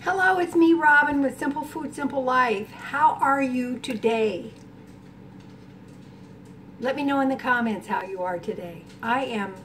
Hello, it's me, Robin, with Simple Food, Simple Life. How are you today? Let me know in the comments how you are today. I am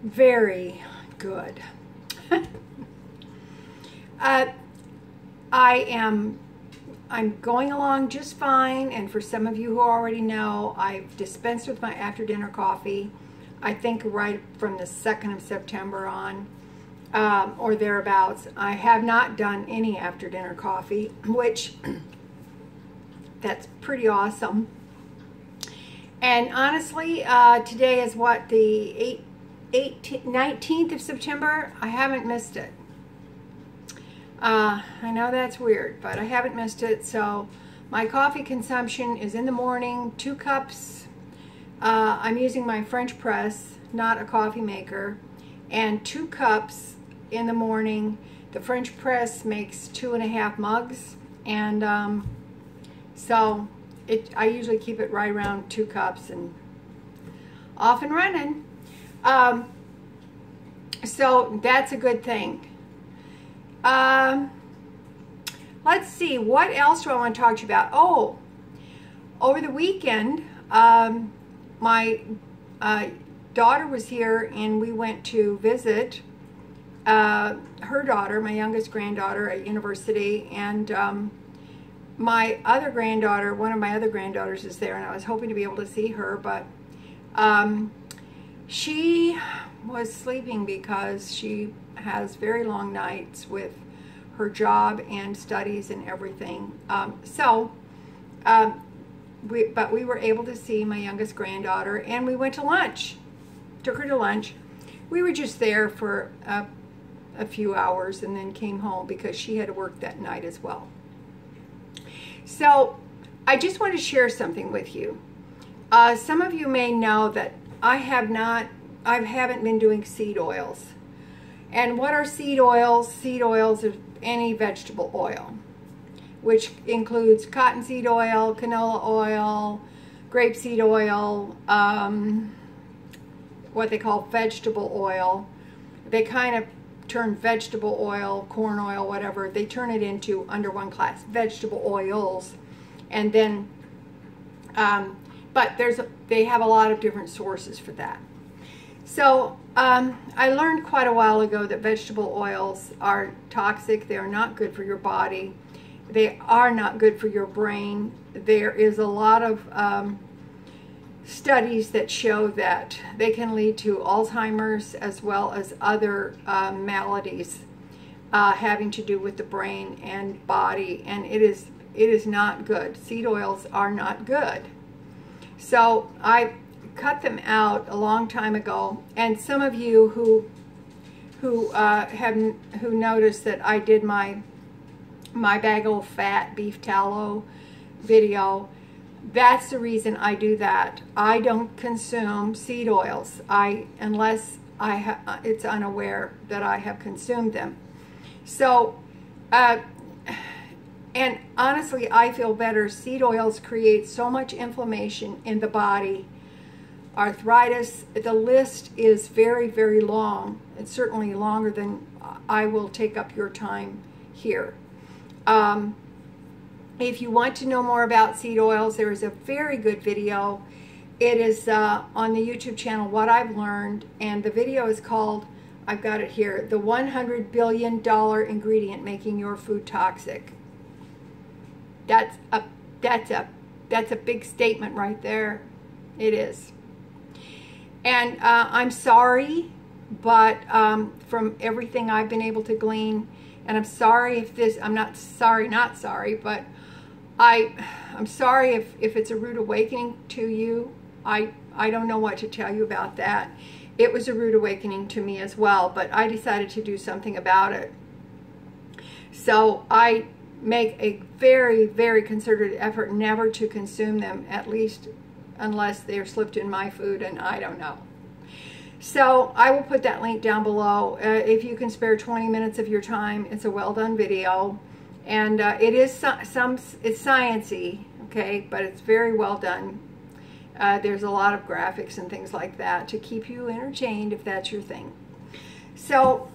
very good. I'm going along just fine, and for some of you who already know, I've dispensed with my after dinner coffee, I think right from the 2nd of September on, or thereabouts. I have not done any after dinner coffee, which that's pretty awesome. And honestly, today is what, the 19th of September? I haven't missed it. I know that's weird, but I haven't missed it. So my coffee consumption is in the morning, 2 cups. I'm using my French press, not a coffee maker, and 2 cups in the morning. The French press makes 2.5 mugs, and so I usually keep it right around 2 cups and off and running. So that's a good thing. Let's see, what else do I want to talk to you about? Oh, over the weekend, my daughter was here, and we went to visit her daughter, my youngest granddaughter, at university, and my other granddaughter, one of my other granddaughters, is there, and I was hoping to be able to see her, but she was sleeping because she has very long nights with her job and studies and everything. But we were able to see my youngest granddaughter, and we went to lunch. Took her to lunch. We were just there for a few hours and then came home because she had to work that night as well. So I just want to share something with you. Some of you may know that I haven't been doing seed oils. And what are seed oils? Seed oils are any vegetable oil, which includes cottonseed oil, canola oil, grapeseed oil, what they call vegetable oil. They kind of turn vegetable oil, corn oil, whatever, they turn it into under one class, vegetable oils. And then, but they have a lot of different sources for that. So I learned quite a while ago that vegetable oils are toxic. They are not good for your body. They are not good for your brain. There is a lot of studies that show that they can lead to Alzheimer's as well as other maladies having to do with the brain and body, and it is not good. Seed oils are not good. So I cut them out a long time ago, and some of you who noticed that I did my bag of fat beef tallow video, that's the reason I do that. I don't consume seed oils unless it's unaware that I have consumed them. So and honestly, I feel better. Seed oils create so much inflammation in the body, arthritis. The list is very, very long. It's certainly longer than I will take up your time here. If you want to know more about seed oils, there is a very good video. It is on the YouTube channel, What I've Learned, and the video is called, I've got it here, The $100 Billion Ingredient Making Your Food Toxic. That's a big statement right there. It is. And I'm sorry, but from everything I've been able to glean, and I'm sorry if this, I'm not sorry, but I'm sorry if it's a rude awakening to you. I don't know what to tell you about that. It was a rude awakening to me as well, but I decided to do something about it. So I make a very, very concerted effort never to consume them, at least unless they're slipped in my food, and I don't know. So I will put that link down below. If you can spare 20 minutes of your time, it's a well done video, and it is it's sciencey, okay, but it's very well done. There's a lot of graphics and things like that to keep you entertained if that's your thing. So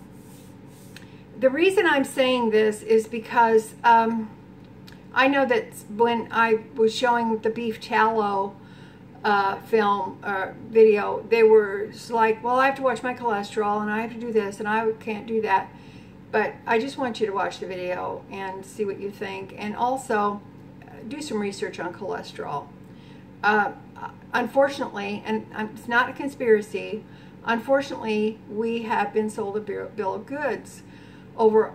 the reason I'm saying this is because I know that when I was showing the beef tallow film video, they were like, well, I have to watch my cholesterol and I have to do this and I can't do that. But I just want you to watch the video and see what you think, and also do some research on cholesterol. Unfortunately, and it's not a conspiracy, unfortunately, we have been sold a bill of goods over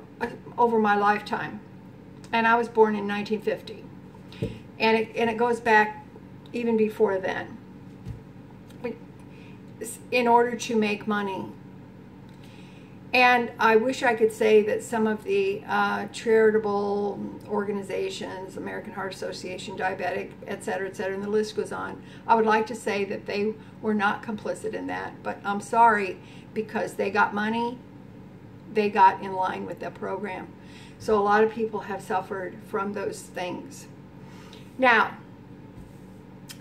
my lifetime. And I was born in 1950. And it goes back even before then. In order to make money. And I wish I could say that some of the charitable organizations, American Heart Association, Diabetic, et cetera, and the list goes on. I would like to say that they were not complicit in that, but I'm sorry, because they got money, they got in line with the program. So a lot of people have suffered from those things. Now,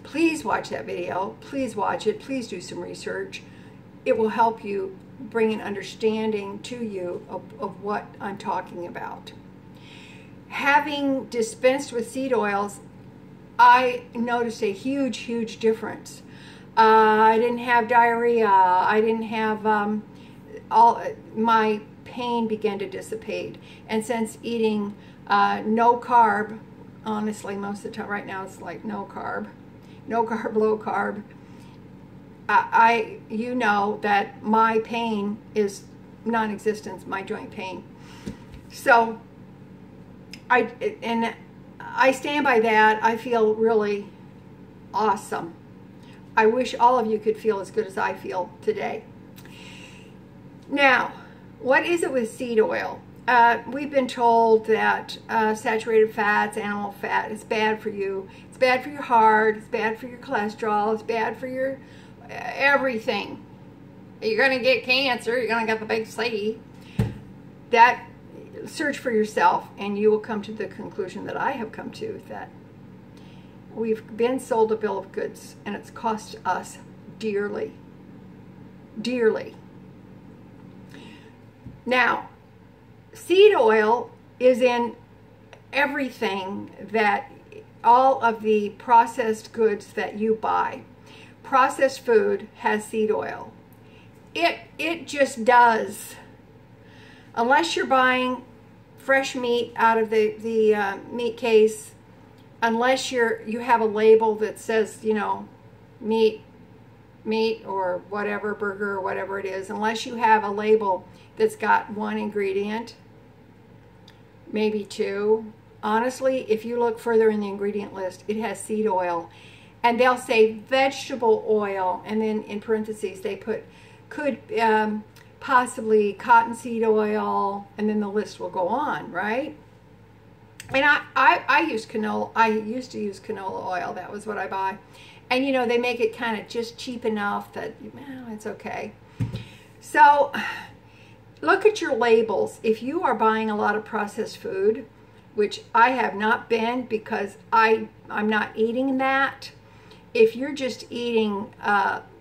please watch that video. Please watch it. Please do some research. It will help you bring an understanding to you of what I'm talking about. Having dispensed with seed oils, I noticed a huge difference. I didn't have diarrhea. I didn't have my pain began to dissipate. And since eating no carb, honestly, most of the time right now it's like no carb, low carb, you know that my pain is non-existent, my joint pain. So I stand by that. I feel really awesome. I wish all of you could feel as good as I feel today. Now, what is it with seed oil? We've been told that saturated fats, animal fat, is bad for you. It's bad for your heart. It's bad for your cholesterol. It's bad for your everything. You're going to get cancer. You're going to get the big C. That, search for yourself, and you will come to the conclusion that I have come to, that we've been sold a bill of goods, and it's cost us dearly. Dearly. Now, seed oil is in everything, that all of the processed goods that you buy. Processed food has seed oil. It just does. Unless you're buying fresh meat out of the meat case, unless you have a label that says, you know, meat or whatever, burger or whatever it is, unless you have a label that's got one ingredient, maybe two. Honestly, if you look further in the ingredient list, it has seed oil. And they'll say vegetable oil, and then in parentheses they put could possibly cottonseed oil, and then the list will go on, right? And I use canola. I used to use canola oil. That was what I buy. And you know, they make it kind of just cheap enough that, well, it's okay. So look at your labels. If you are buying a lot of processed food, which I have not been because I'm not eating that. If you're just eating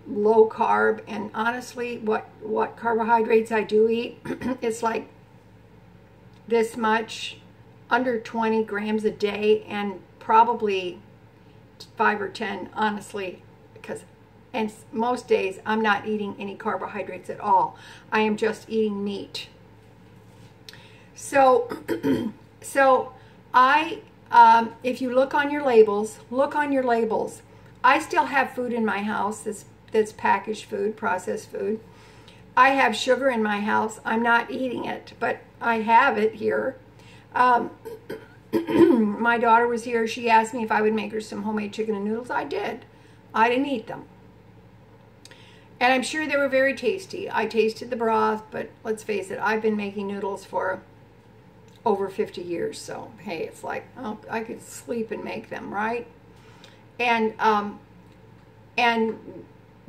low carb, and honestly, what carbohydrates I do eat, it's like this much, under 20 grams a day, and probably 5 or 10, honestly, and most days I'm not eating any carbohydrates at all. I am just eating meat. So, if you look on your labels, I still have food in my house that's packaged food, processed food. I have sugar in my house. I'm not eating it, but I have it here. My daughter was here. She asked me if I would make her some homemade chicken and noodles. I did. I didn't eat them. And I'm sure they were very tasty. I tasted the broth, but let's face it, I've been making noodles for over 50 years. So, hey, it's like, oh, I could sleep and make them, right? And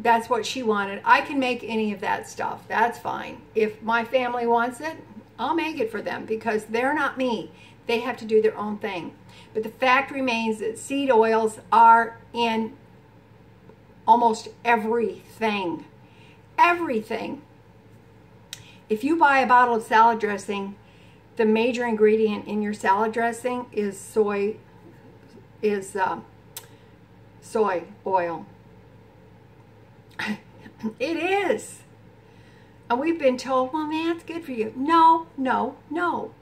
that's what she wanted. I can make any of that stuff. That's fine. If my family wants it, I'll make it for them, because they're not me. They have to do their own thing. But the fact remains that seed oils are in almost everything. Everything. If you buy a bottle of salad dressing, the major ingredient in your salad dressing is soy oil. It is. And we've been told, well, man, it's good for you. No, no, no.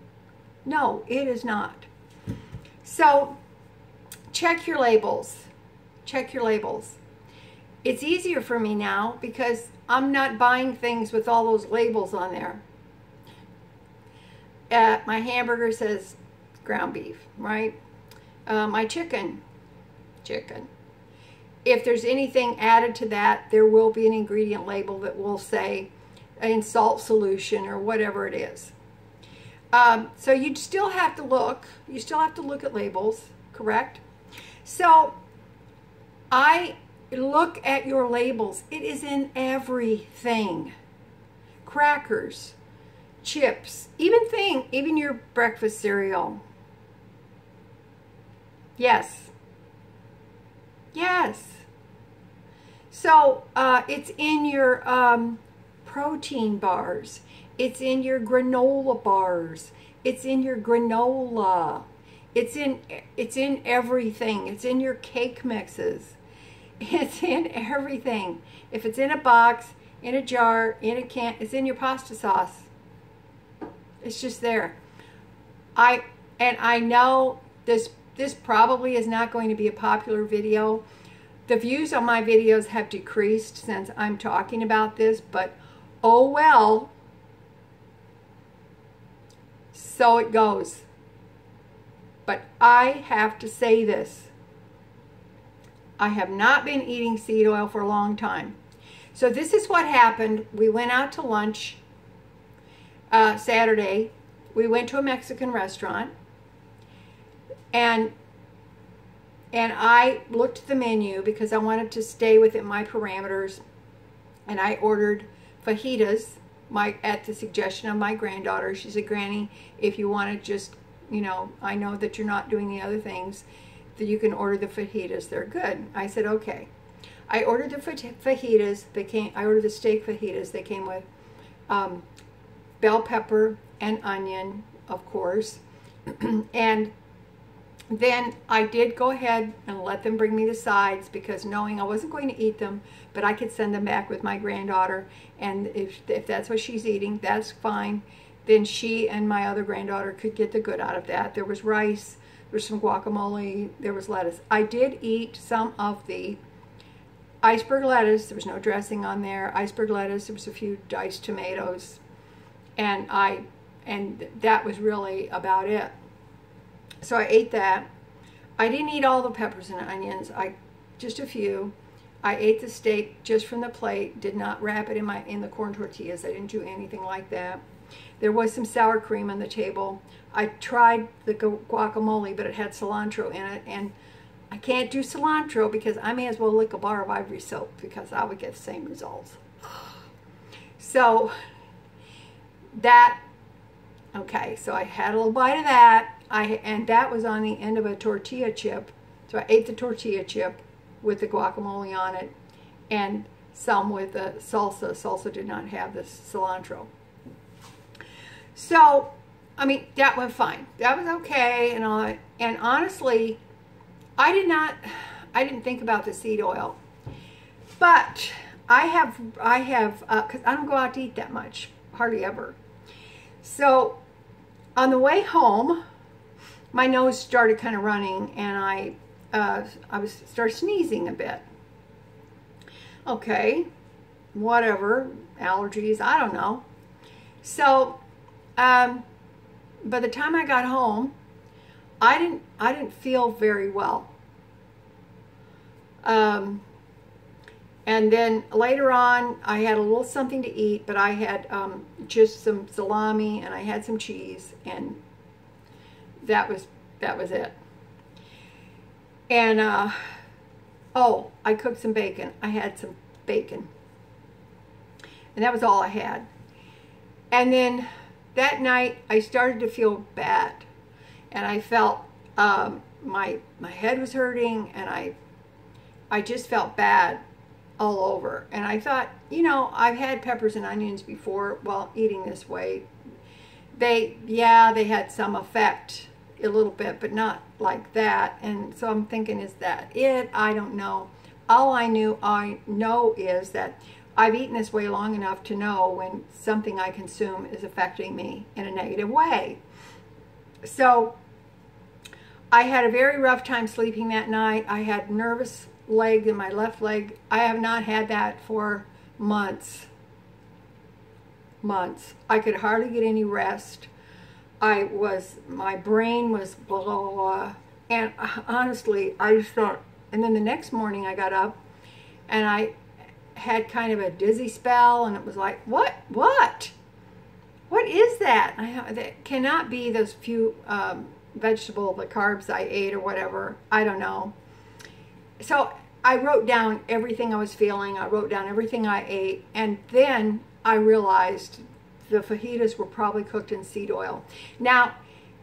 No, it is not. So check your labels. Check your labels. It's easier for me now because I'm not buying things with all those labels on there. My hamburger says ground beef, right? My chicken. If there's anything added to that, there will be an ingredient label that will say in salt solution or whatever it is. So you still have to look. You still have to look at labels, correct? So I look at your labels. It is in everything. Crackers, chips, even your breakfast cereal. Yes. Yes. So it's in your protein bars. It's in your granola bars. It's in your granola. It's in everything. It's in your cake mixes. It's in everything. If it's in a box, in a jar, in a can, it's in your pasta sauce. It's just there. I know this probably is not going to be a popular video. The views on my videos have decreased since I'm talking about this, but oh well. So it goes. But I have to say this. I have not been eating seed oil for a long time. So this is what happened. We went out to lunch Saturday. We went to a Mexican restaurant. And I looked at the menu because I wanted to stay within my parameters. And I ordered fajitas at the suggestion of my granddaughter. She said, Granny, if you want to just, you know, I know that you're not doing the other things, that you can order the fajitas. They're good. I said, okay. I ordered the fajitas. I ordered the steak fajitas. They came with bell pepper and onion, of course. And then I did go ahead and let them bring me the sides because knowing I wasn't going to eat them, but I could send them back with my granddaughter. And if that's what she's eating, that's fine. Then she and my other granddaughter could get the good out of that. There was rice, there was some guacamole, there was lettuce. I did eat some of the iceberg lettuce. There was no dressing on there. Iceberg lettuce, there was a few diced tomatoes. And that was really about it. So I ate that. I didn't eat all the peppers and onions. Just a few. I ate the steak just from the plate. Did not wrap it in the corn tortillas. I didn't do anything like that. There was some sour cream on the table. I tried the guacamole, but it had cilantro in it, and I can't do cilantro because I may as well lick a bar of Ivory soap because I would get the same results. So that, okay, so I had a little bite of that. And that was on the end of a tortilla chip. So I ate the tortilla chip with the guacamole on it and some with the salsa. Salsa did not have the cilantro. So, I mean, that went fine. That was okay and all that. And honestly, I didn't think about the seed oil. But I have, because I don't go out to eat that much, hardly ever. So, on the way home, my nose started kind of running, and I started sneezing a bit. Okay, whatever, allergies, I don't know. So, by the time I got home, I didn't feel very well. And then later on, I had a little something to eat, but I had just some salami and I had some cheese, and that was it. And oh, I cooked some bacon. I had some bacon, and that was all I had. And then that night, I started to feel bad, and I felt my head was hurting, and I just felt bad all over. And I thought, you know, I've had peppers and onions before while eating this way. yeah, they had some effect a little bit, but not like that. And so I'm thinking, is that it? I don't know. All I know is that I've eaten this way long enough to know when something I consume is affecting me in a negative way. So I had a very rough time sleeping that night. I had nervous leg in my left leg. I have not had that for months. I could hardly get any rest. My brain was blah, blah, blah. And honestly, I just thought, and then the next morning I got up and I had kind of a dizzy spell, and it was like, what is that? That cannot be those few the carbs I ate or whatever. I don't know. So I wrote down everything I was feeling. I wrote down everything I ate, and then I realized the fajitas were probably cooked in seed oil. Now,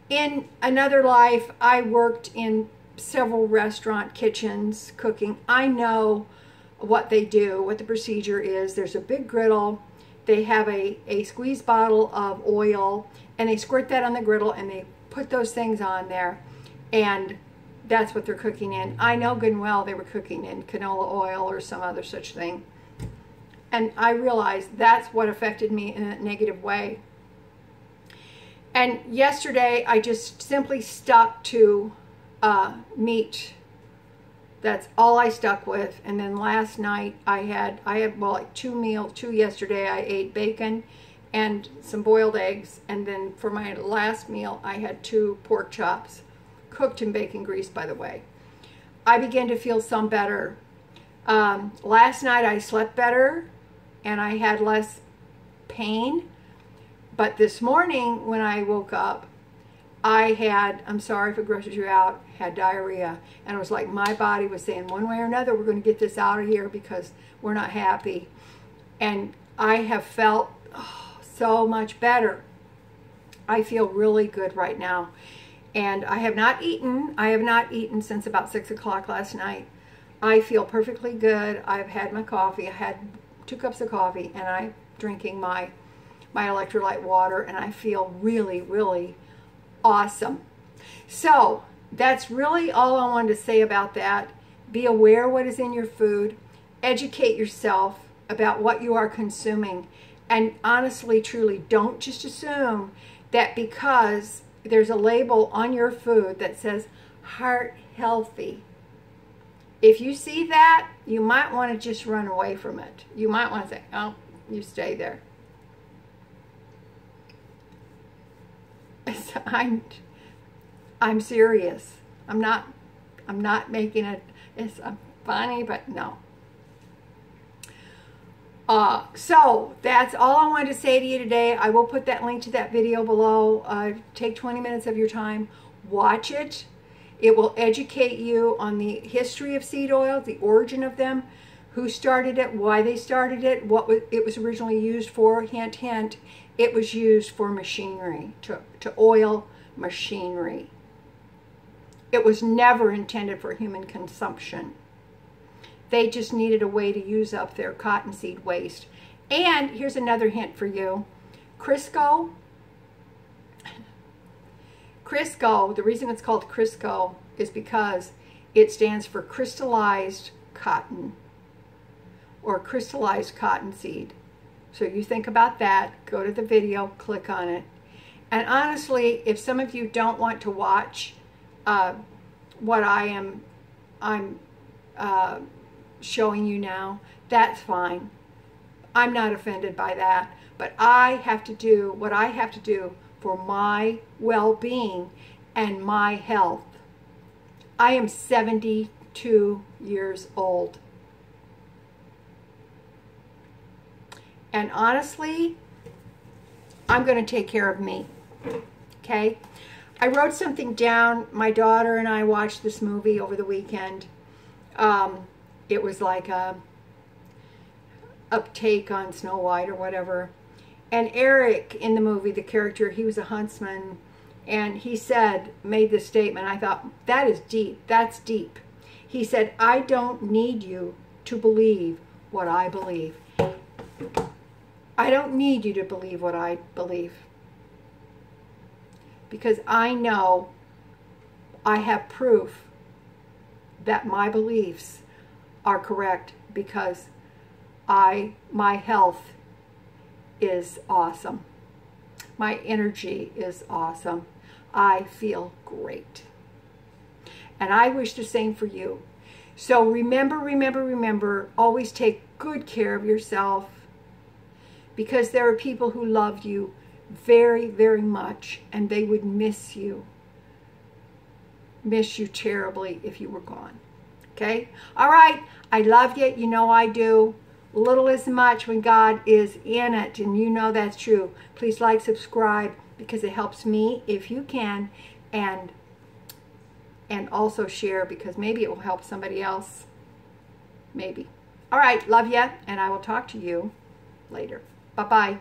in another life, I worked in several restaurant kitchens cooking. I know what they do, what the procedure is. There's a big griddle. They have a squeeze bottle of oil, and they squirt that on the griddle, and they put those things on there, and that's what they're cooking in. I know good and well they were cooking in canola oil or some other such thing. And I realized that's what affected me in a negative way. And yesterday, I just simply stuck to meat. That's all I stuck with. And then last night, I had well, like two yesterday. I ate bacon and some boiled eggs. And then for my last meal, I had 2 pork chops, cooked in bacon grease, by the way. I began to feel some better. Last night, I slept better, and I had less pain. But this morning, when I woke up, I had, I'm sorry if it grosses you out, had diarrhea. And it was like my body was saying, one way or another, we're going to get this out of here because we're not happy. And I have felt so much better. I feel really good right now. And I have not eaten. I have not eaten since about 6 o'clock last night. I feel perfectly good. I've had my coffee. I had 2 cups of coffee, and I'm drinking my electrolyte water, and I feel really, really awesome. So that's really all I wanted to say about that. Be aware what is in your food. Educate yourself about what you are consuming. And honestly, truly, don't just assume that because there's a label on your food that says heart healthy. If you see that, you might want to just run away from it. You might want to say, oh, you stay there. I'm serious. I'm not making it, it's funny, but no. So that's all I wanted to say to you today. I will put that link to that video below. Take 20 minutes of your time. Watch it. It will educate you on the history of seed oils, the origin of them, who started it, why they started it, what it was originally used for. Hint, hint, it was used for machinery, to oil machinery. It was never intended for human consumption. They just needed a way to use up their cottonseed waste. And here's another hint for you. Crisco, the reason it's called Crisco is because it stands for crystallized cotton or crystallized cottonseed. So you think about that, go to the video, click on it. And honestly, if some of you don't want to watch what I'm showing you now, that's fine. I'm not offended by that. But I have to do what I have to do for my well-being and my health. I am 72 years old. And honestly, I'm going to take care of me. Okay? I wrote something down. My daughter and I watched this movie over the weekend. It was like a take on Snow White or whatever. And Eric in the movie, the character, he was a huntsman, and he made this statement. I thought, that is deep. That's deep. He said, I don't need you to believe what I believe. I don't need you to believe what I believe. because I know I have proof that my beliefs are correct, because my health is awesome. My energy is awesome. I feel great. And I wish the same for you. So remember, always take good care of yourself, because there are people who love you very, very much, and they would miss you terribly if you were gone. Okay? All right. I love you. You know I do. Little is much when God is in it, and you know that's true. Please like, subscribe, because it helps me if you can, and also share, because maybe it will help somebody else. Maybe. All right. Love you, and I will talk to you later. Bye-bye.